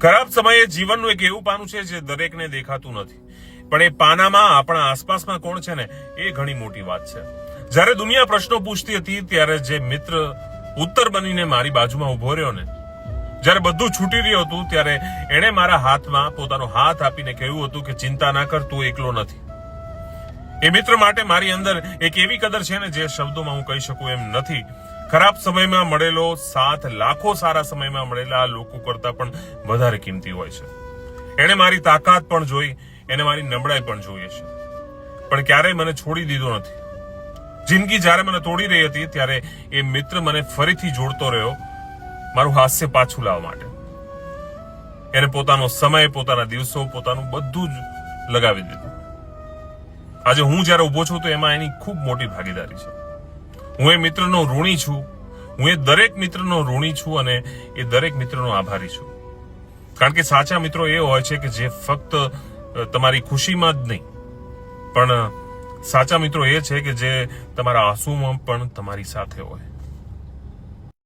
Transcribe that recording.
ખરાબ સમયે જીવનનું એક એવું પાનું છે જે દરેકને દેખાતું નથી, પણ એ પાનામાં આપણા આસપાસમાં કોણ છે ને એ ઘણી મોટી વાત છે. જ્યારે દુનિયા પ્રશ્નો પૂછતી હતી ત્યારે જે મિત્ર ઉત્તર બનીને મારી બાજુમાં ઉભો રહ્યો ને, જ્યારે બધું છૂટી રહ્યું હતું ત્યારે એણે મારા હાથમાં પોતાનો હાથ આપીને કહ્યું હતું કે ચિંતા ના કર, તું એકલો નથી. એ મિત્ર માટે મારી અંદર એક એવી કદર છે ને જે શબ્દોમાં હું કહી શકું એમ નથી. ખરાબ સમયમાં મળેલો સાથ લાખો સારા સમયમાં મળેલા લોકો કરતા પણ વધારે કિંમતી હોય છે. એણે મારી તાકાત પણ જોઈ, એને મારી નબળાઈ પણ જોઈ છે, પણ ક્યારેય મને છોડી દીધો નથી. જિંદગી જ્યારે મને તોડી રહી હતી ત્યારે એ મિત્ર મને ફરીથી જોડતો રહ્યો, મારું હાસ્ય પાછું લાવવા માટે. એને પોતાનો સમય, પોતાના દિવસો, પોતાનું બધું જ લગાવી દીધું. આજે હું જ્યારે ઉભો છું તો એમાં એની ખૂબ મોટી ભાગીદારી છે. હું એ મિત્રનો ઋણી છું, હું એ દરેક મિત્રનો ઋણી છું અને એ દરેક મિત્રનો આભારી છું. કારણ કે સાચા મિત્રો એ હોય છે કે જે ફક્ત તમારી ખુશીમાં જ નહીં, પણ સાચા મિત્રો એ છે કે જે તમારા આંસુમાં પણ તમારી સાથે હોય.